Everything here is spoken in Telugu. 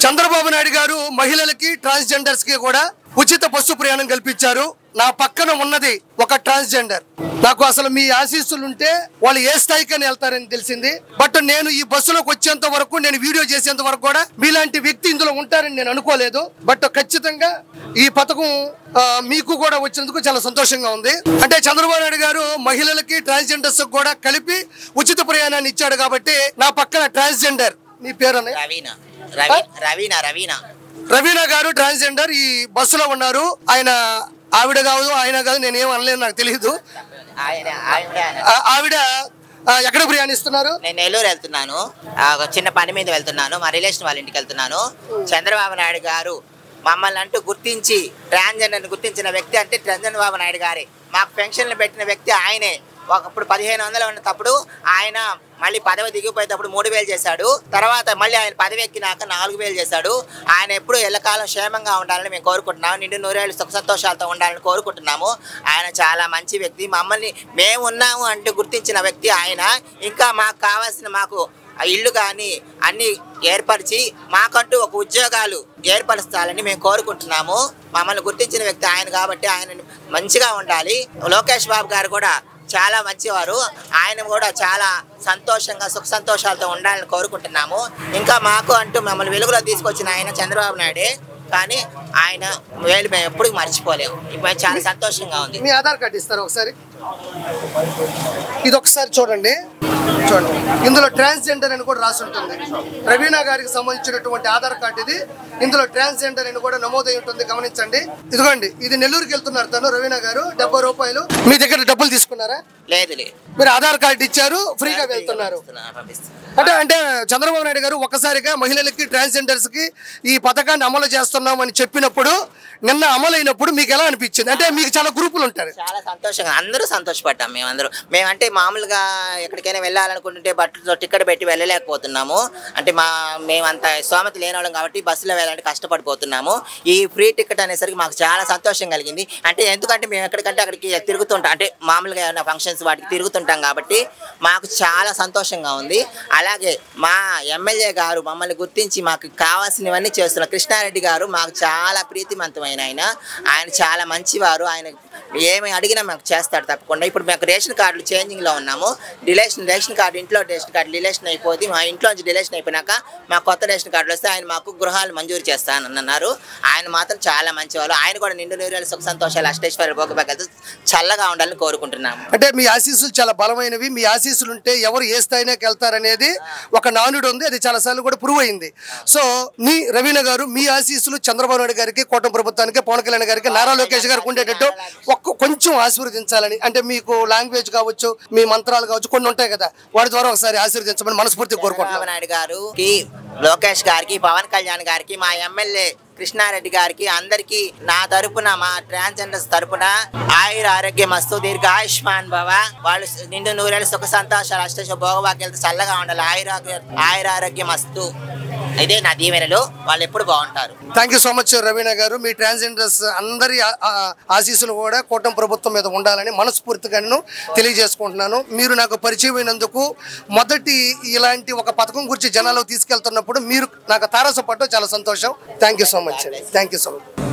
చంద్రబాబు నాయుడు గారు మహిళలకి ట్రాన్స్జెండర్స్ కి కూడా ఉచిత బస్సు ప్రయాణం కల్పించారు. నా పక్కన ఉన్నది ఒక ట్రాన్స్జెండర్. నాకు అసలు మీ ఆశీస్సులు ఉంటే వాళ్ళు ఏ స్థాయికని వెళ్తారని తెలిసింది. బట్ నేను ఈ బస్సులోకి వచ్చేంత వరకు, నేను వీడియో చేసేంత వరకు కూడా మీలాంటి వ్యక్తి ఇందులో ఉంటారని నేను అనుకోలేదు. బట్ ఖచ్చితంగా ఈ పథకం మీకు కూడా వచ్చినందుకు చాలా సంతోషంగా ఉంది. అంటే చంద్రబాబు నాయుడు గారు మహిళలకి ట్రాన్స్జెండర్స్ కూడా కలిపి ఉచిత ప్రయాణాన్ని ఇచ్చాడు కాబట్టి నా పక్కన ట్రాన్స్జెండర్. మీ పేరు రవీనా గారు ట్రాన్స్జెండర్ ఈ బస్సులో ఉన్నారు. ఆవిడ కాదు, ఆయన కాదు, నేనేం అనలేదు, నాకు తెలియదు. ఆవిడ ఎక్కడ ప్రయాణిస్తున్నారు? నేను నెల్లూరు వెళ్తున్నాను, చిన్న పని మీద వెళ్తున్నాను, మా రిలేషన్ వాళ్ళ ఇంటికి వెళ్తున్నాను. చంద్రబాబు నాయుడు గారు మమ్మల్ని అంటూ గుర్తించి ట్రాన్స్జెండర్ని గుర్తించిన వ్యక్తి అంటే చంద్రబాబు నాయుడు గారే. మాకు పెన్షన్లు పెట్టిన వ్యక్తి ఆయనే. ఒకప్పుడు 1500 ఉన్నప్పుడు ఆయన మళ్ళీ పదవి దిగిపోయేటప్పుడు 3000 చేశాడు. తర్వాత మళ్ళీ ఆయన పదవి ఎక్కినాక 4000 చేశాడు. ఆయన ఎప్పుడు ఎల్లకాలం క్షేమంగా ఉండాలని మేము కోరుకుంటున్నాము. నిండు 100 ఏళ్ళు సుఖ సంతోషాలతో ఉండాలని కోరుకుంటున్నాము. ఆయన చాలా మంచి వ్యక్తి. మమ్మల్ని మేము ఉన్నాము అంటూ గుర్తించిన వ్యక్తి ఆయన. ఇంకా మాకు కావాల్సిన ఇల్లు కానీ అన్ని ఏర్పరిచి మాకంటూ ఒక ఉద్యోగాలు ఏర్పరుస్తాలని మేము కోరుకుంటున్నాము. మమ్మల్ని గుర్తించిన వ్యక్తి ఆయన కాబట్టి ఆయన మంచిగా ఉండాలి. లోకేష్ బాబు గారు కూడా చాలా మంచివారు. ఆయన కూడా చాలా సంతోషంగా సుఖ సంతోషాలతో ఉండాలని కోరుకుంటున్నాము. ఇంకా మాకు అంటూ మమ్మల్ని వెలుగులో తీసుకొచ్చిన ఆయన చంద్రబాబు నాయుడే. కానీ ఆయన వేలు మేము ఎప్పుడు మర్చిపోలేము. ఇప్పుడు చాలా సంతోషంగా ఉంది. మీ ఆధార్ కార్డు ఇస్తారు ఒకసారి? ఇది ఒకసారి చూడండి. ఇందులో ట్రాన్స్జెండర్ అని కూడా రాసి ఉంటుంది. రవీనా గారికి సంబంధించినటువంటి ఆధార్ కార్డు ఇది. ఇందులో ట్రాన్స్జెండర్ అని కూడా నమోదై ఉంటుంది, గమనించండి. ఇదిగోండి, ఇది నెల్లూరుకి వెళ్తున్నారు తను, రవీనా గారు. 70 రూపాయలు. మీ దగ్గర డబ్బులు తీసుకున్నారా? లేదు. మీరు ఆధార్ కార్డు ఇచ్చారు, ఫ్రీగా వెళ్తున్నారు. అంటే చంద్రబాబు నాయుడు గారు ఒక్కసారిగా మహిళలకి ట్రాన్స్జెండర్స్ కి ఈ పథకాన్ని అమలు చేస్తున్నాం అని చెప్పినప్పుడు, నిన్న అమలైనప్పుడు మీకు ఎలా అనిపించింది? అంటే మీకు చాలా గ్రూపులు ఉంటారు. చాలా సంతోషంగా అందరూ సంతోషపడ్డాం. మేమంటే మామూలుగా ఎక్కడికైనా వెళ్ళాలనుకుంటుంటే బట్టలతో టికెట్ పెట్టి వెళ్ళలేకపోతున్నాము. అంటే మేమంత స్తోమత లేనివాళ్ళం కాబట్టి బస్సులో వెళ్ళాలంటే కష్టపడిపోతున్నాము. ఈ ఫ్రీ టికెట్ అనేసరికి మాకు చాలా సంతోషం కలిగింది. అంటే ఎందుకంటే మేము ఎక్కడికంటే అక్కడికి తిరుగుతుంటాం, అంటే మామూలుగా ఏమైనా ఫంక్షన్స్ వాటికి తిరుగుతుంటాం కాబట్టి మాకు చాలా సంతోషంగా ఉంది. అలాగే మా ఎమ్మెల్యే గారు మమ్మల్ని గుర్తించి మాకు కావాల్సినవన్నీ చేస్తున్న కృష్ణారెడ్డి గారు మాకు చాలా ప్రీతిమంతమైన ఆయన చాలా మంచివారు. ఆయన ఏమి అడిగినా మాకు చేస్తాడు తప్పకుండా. ఇప్పుడు మాకు రేషన్ కార్డులు చేంజింగ్లో ఉన్నాము. రేషన్ కార్డు ఇంట్లో రేషన్ కార్డు డిలేషన్ అయిపోతే మా ఇంట్లోంచి డిలేషన్ అయిపోయినాక మా కొత్త రేషన్ కార్డులు వస్తే ఆయన మాకు గృహాలు మంజూరు చేస్తానన్నారు. ఆయన మాత్రం చాలా మంచివాళ్ళు. ఆయన కూడా నిండు 100 ఏళ్ళు సుఖ సంతోషాలు అష్టేశ్వర భోగభాగ్యాలతో చల్లగా ఉండాలని కోరుకుంటున్నాము. అంటే మీ ఆశీస్సులు చాలా బలమైనవి. మీ ఆశీస్సులు ఉంటే ఎవరు ఏ స్థాయిలోకి వెళ్తారనేది ఒక నానుడు ఉంది. అది చాలా సార్లు కూడా ప్రూవ్ అయింది. సో మీ రవీనా గారు, మీ ఆశీస్సులు చంద్రబాబు నాయుడు గారికి, కూటమి ప్రభుత్వానికి, పవన్ కళ్యాణ్ గారికి, నారా లోకేష్ గారికి ఉండేటట్టు కొంచెం ఆశీర్వదించాలని, అంటే మీకు లాంగ్వేజ్ కావచ్చు, మీ మంత్రాలు కావచ్చు, కొన్ని ఉంటాయి కదా, వాటి ద్వారా ఒకసారి ఆశీర్వదించమని మనస్ఫూర్తిగా కోరుకుంటున్నాను. నాయుడు గారికి, లోకేష్ గారికి, పవన్ కళ్యాణ్ గారికి, మా ఎమ్మెల్యే కృష్ణారెడ్డి గారికి, అందరికి నా తరపున, మా ట్రాన్స్జెండర్స్ తరపున ఆయుర ఆరోగ్యం మస్తు, దీర్ఘ ఆయుష్మాన్ భవ. వాళ్ళు నిండు 100 ఏళ్ళు సుఖ సంతోషాలు అష్టేశ్వర భోగభాగ్యాలతో చల్లగా ఉండాలి. ఆయుర ఆరోగ్యం మస్తు. ఇదే నా దీవెనలు. వాళ్ళు ఎప్పుడు బాగుంటారు. Thank you so much Raveena గారు. మీ ట్రాన్స్జెండర్స్ అందరి ఆశీస్సులు కూడా కూటమి ప్రభుత్వం మీద ఉండాలని మనస్ఫూర్తిగా నేను తెలియజేసుకుంటున్నాను. మీరు నాకు పరిచయం అయినందుకు, మొదటి ఇలాంటి ఒక పథకం గురించి జనాల్లో తీసుకెళ్తున్నప్పుడు మీరు నాకు తారసపడడం చాలా సంతోషం. Thank you so much. Thank you so much.